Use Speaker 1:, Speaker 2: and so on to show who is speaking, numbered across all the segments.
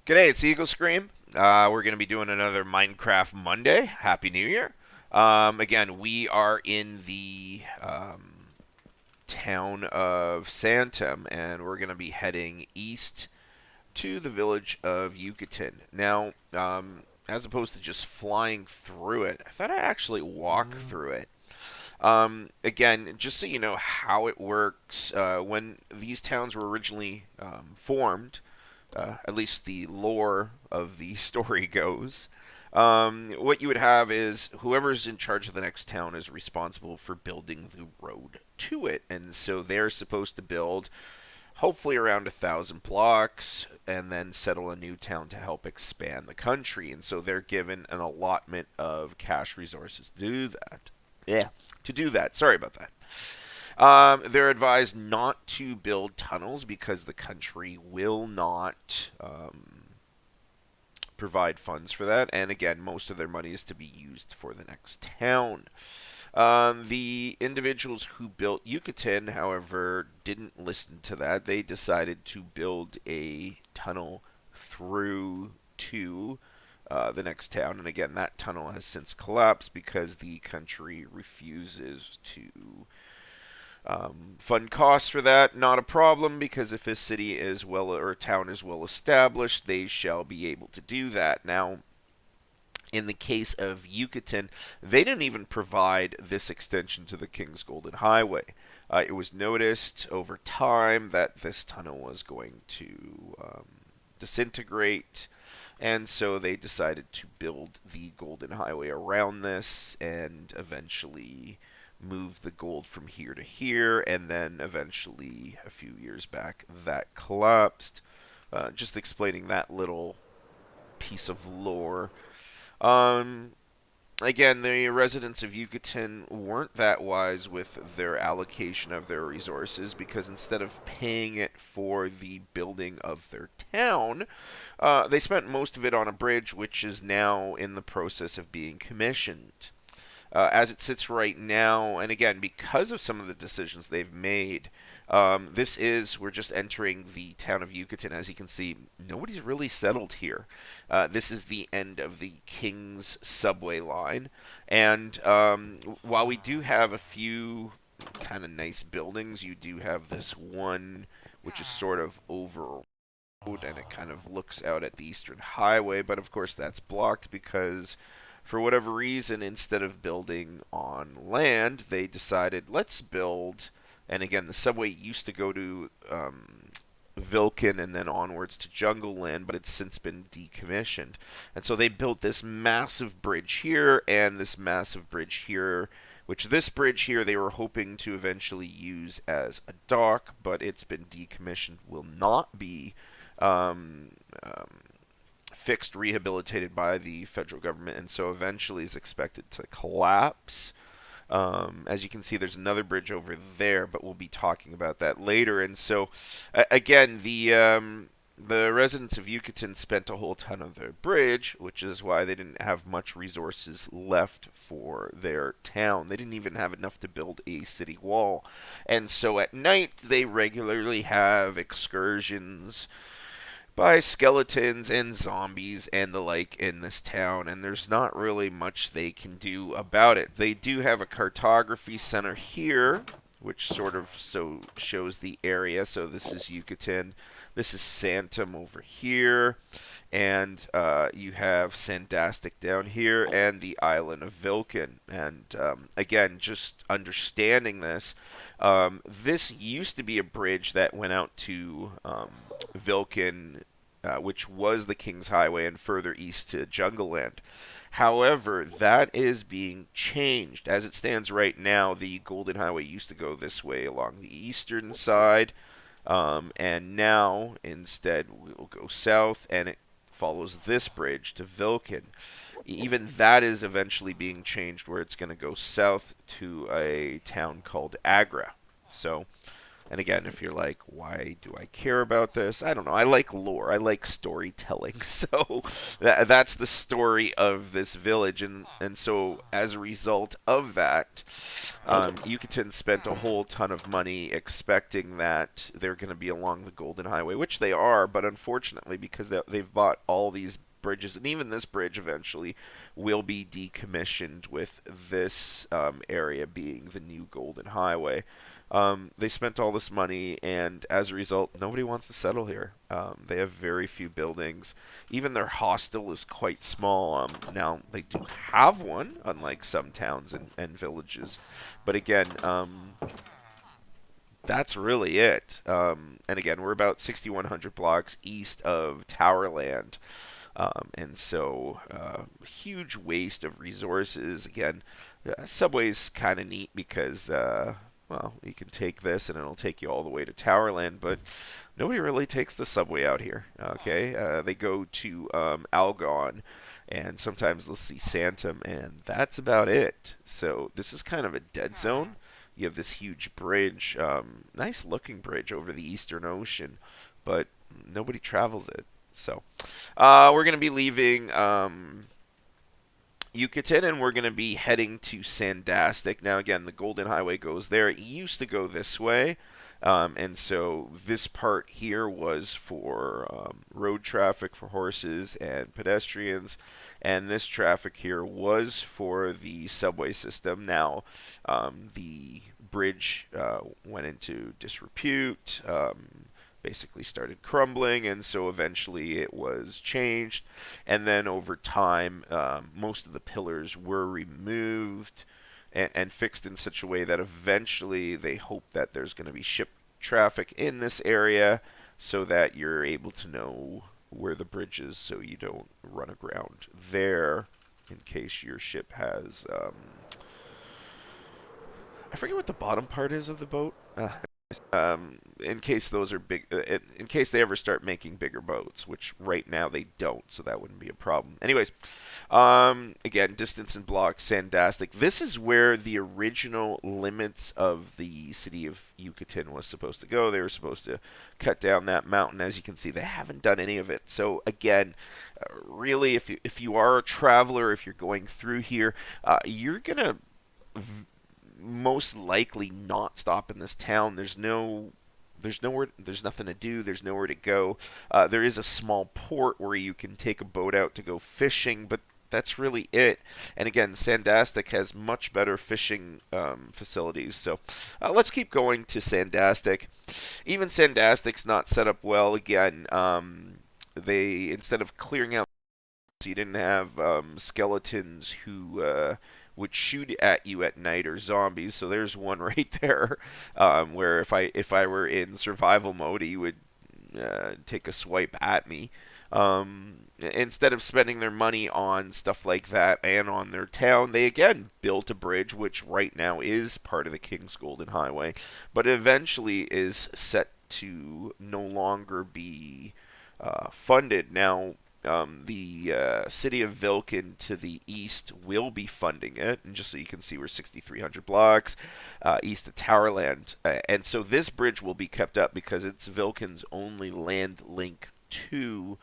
Speaker 1: G'day, it's Eagle Scream. We're going to be doing another Minecraft Monday. Happy New Year. Again, we are in the town of Santem, and we're going to be heading east to the village of Yucatan. Now, as opposed to just flying through it, I thought I'd actually walk through it. Again, just so you know how it works, when these towns were originally formed, at least the lore of the story goes, what you would have is whoever's in charge of the next town is responsible for building the road to it, and so they're supposed to build hopefully around 1,000 blocks and then settle a new town to help expand the country, and so they're given an allotment of cash resources to do that. Yeah, to do that. Sorry about that. They're advised not to build tunnels because the country will not provide funds for that. And again, most of their money is to be used for the next town. The individuals who built Yucatan, however, didn't listen to that. They decided to build a tunnel through to the next town. And again, that tunnel has since collapsed because the country refuses to fund costs for that. Not a problem, because if a city is well, or a town is well established, they shall be able to do that. Now, in the case of Yucatan, they didn't even provide this extension to the King's Golden Highway. It was noticed over time that this tunnel was going to disintegrate, and so they decided to build the Golden Highway around this and eventually move the gold from here to here, and then eventually, a few years back, that collapsed. Just explaining that little piece of lore. Um, Again, the residents of Yucatan weren't that wise with their allocation of their resources, because instead of paying it for the building of their town, they spent most of it on a bridge, which is now in the process of being commissioned. As it sits right now, and again, because of some of the decisions they've made, we're just entering the town of Yucatan. As you can see, nobody's really settled here. This is the end of the King's subway line. And while we do have a few kind of nice buildings, you do have this one which is sort of over, and it kind of looks out at the Eastern Highway, but of course that's blocked because for whatever reason, instead of building on land, they decided, let's build. And again, the subway used to go to Vilkin and then onwards to Jungle Land, but it's since been decommissioned. And so they built this massive bridge here and this massive bridge here, which this bridge here they were hoping to eventually use as a dock, but it's been decommissioned, will not be um, um, fixed, rehabilitated by the federal government, and so eventually is expected to collapse. As you can see, there's another bridge over there, but we'll be talking about that later. And so, again, the residents of Yucatan spent a whole ton of their bridge, which is why they didn't have much resources left for their town. They didn't even have enough to build a city wall. And so at night, they regularly have excursions by skeletons and zombies and the like in this town, and there's not really much they can do about it. They do have a cartography center here, which sort of shows the area. So this is Yucatan, this is Santem over here, and you have Sandastic down here, and the island of Vilkin. And again, just understanding this, this used to be a bridge that went out to Vilkin, which was the King's Highway, and further east to Jungle Land. However, that is being changed. As it stands right now, the Golden Highway used to go this way along the eastern side, and now instead we'll go south, and it follows this bridge to Vilkin. Even that is eventually being changed, where it's going to go south to a town called Agra. So And again, if you're like, why do I care about this? I don't know. I like lore. I like storytelling. So that's the story of this village. And so as a result of that, Yucatan spent a whole ton of money expecting that they're going to be along the Golden Highway, which they are, but unfortunately, because they've bought all these bridges, and even this bridge eventually will be decommissioned with this area being the new Golden Highway. They spent all this money, and as a result, nobody wants to settle here. They have very few buildings. Even their hostel is quite small. Now, they do have one, unlike some towns and villages. But again, that's really it. And again, we're about 6,100 blocks east of Towerland. And so, huge waste of resources. Again, subway's kind of neat because, well, you can take this and it'll take you all the way to Towerland, but nobody really takes the subway out here. Okay, they go to Algon, and sometimes they'll see Santem, and that's about it. So this is kind of a dead zone. You have this huge bridge, nice looking bridge over the Eastern Ocean, but nobody travels it. So we're going to be leaving Yucatan, and we're going to be heading to Sandastic. Now, again, the Golden Highway goes there. It used to go this way, and so this part here was for road traffic for horses and pedestrians, and this traffic here was for the subway system. Now, the bridge went into disrepute. Basically started crumbling, and so eventually it was changed. And then over time, most of the pillars were removed and fixed in such a way that eventually they hope that there's going to be ship traffic in this area so that you're able to know where the bridge is so you don't run aground there in case your ship has. I forget what the bottom part is of the boat. In case those are big, in case they ever start making bigger boats, which right now they don't, so that wouldn't be a problem. Anyways, again, distance and blocks, Sandastic. This is where the original limits of the city of Yucatan was supposed to go. They were supposed to cut down that mountain. As you can see, they haven't done any of it. So again, really, if you are a traveler, if you're going through here, you're gonna most likely not stop in this town. There's nowhere, there's nothing to do. There's nowhere to go. There is a small port where you can take a boat out to go fishing, but that's really it. And again, Sandastic has much better fishing facilities. So let's keep going to Sandastic. Even Sandastic's not set up well. Again, they instead of clearing out, so you didn't have skeletons who would shoot at you at night or zombies. So there's one right there, where if I were in survival mode, he would take a swipe at me. Instead of spending their money on stuff like that and on their town, they again built a bridge, which right now is part of the King's Golden Highway, but eventually is set to no longer be funded. Now, the city of Vilkin to the east will be funding it, and just so you can see, we're 6,300 blocks east of Towerland, and so this bridge will be kept up because it's Vilkin's only land link to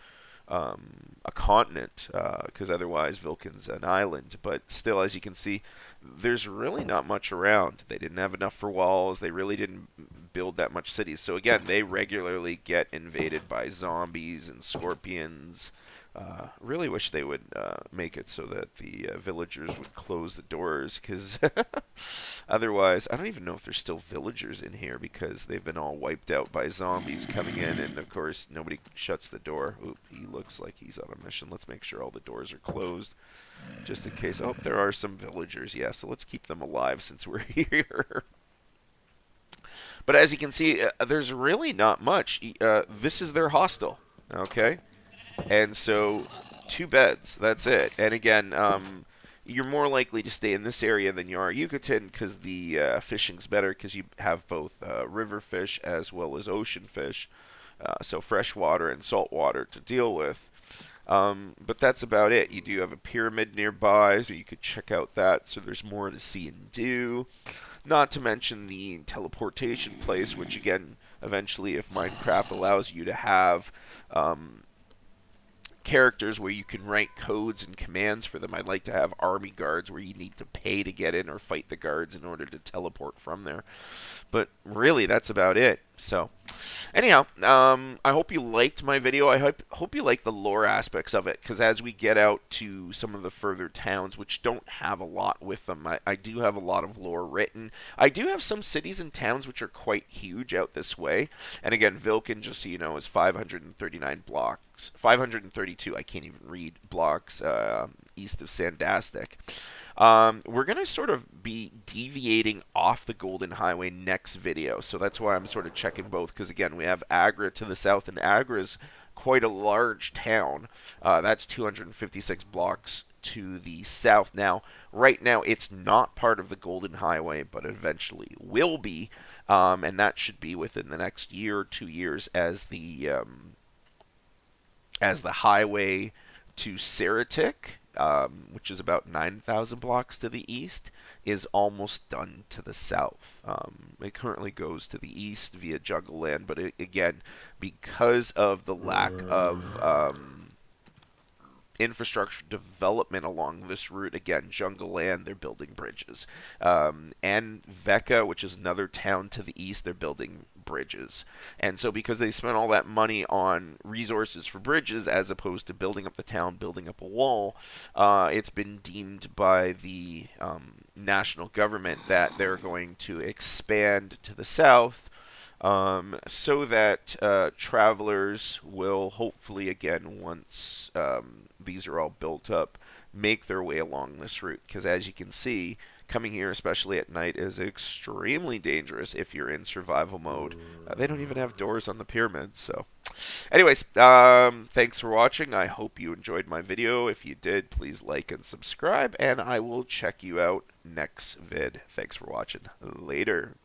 Speaker 1: a continent, because otherwise Vilkin's an island. But still, as you can see, there's really not much around. They didn't have enough for walls. They really didn't build that much cities. So again, they regularly get invaded by zombies and scorpions. Really wish they would make it so that the villagers would close the doors, because otherwise, I don't even know if there's still villagers in here because they've been all wiped out by zombies coming in, and of course nobody shuts the door. Oop, he looks like he's on a mission. Let's make sure all the doors are closed, just in case. Oh, there are some villagers, yeah, so let's keep them alive since we're here. But as you can see, there's really not much. This is their hostel, okay? And so, 2 beds, that's it. And again, you're more likely to stay in this area than you are Yucatan because the fishing's better because you have both river fish as well as ocean fish. So freshwater and saltwater to deal with. But that's about it. You do have a pyramid nearby, so you could check out that. So there's more to see and do. Not to mention the teleportation place, which again, eventually, if Minecraft allows you to have characters where you can write codes and commands for them. I'd like to have army guards where you need to pay to get in or fight the guards in order to teleport from there. But really, that's about it. So, anyhow, I hope you liked my video. I hope you like the lore aspects of it, because as we get out to some of the further towns, which don't have a lot with them, I do have a lot of lore written. I do have some cities and towns which are quite huge out this way. And again, Vilkin, just so you know, is 539 blocks. 532, I can't even read, blocks east of Sandastic. We're going to sort of be deviating off the Golden Highway next video, so that's why I'm sort of checking both, because again, we have Agra to the south, and Agra is quite a large town. That's 256 blocks to the south. Now, right now, it's not part of the Golden Highway, but it eventually will be, and that should be within the next year or 2 years as the highway to Saratik, which is about 9,000 blocks to the east, is almost done to the south. It currently goes to the east via Juggleland, but again, because of the lack of infrastructure development along this route. Again, Jungle Land, they're building bridges. And Vecca, which is another town to the east, they're building bridges. And so because they spent all that money on resources for bridges as opposed to building up the town, building up a wall, it's been deemed by the national government that they're going to expand to the south, so that travelers will hopefully, again, once these are all built up, make their way along this route. Because as you can see, coming here, especially at night, is extremely dangerous if you're in survival mode. They don't even have doors on the pyramids. So, anyways, thanks for watching. I hope you enjoyed my video. If you did, please like and subscribe, and I will check you out next vid. Thanks for watching. Later.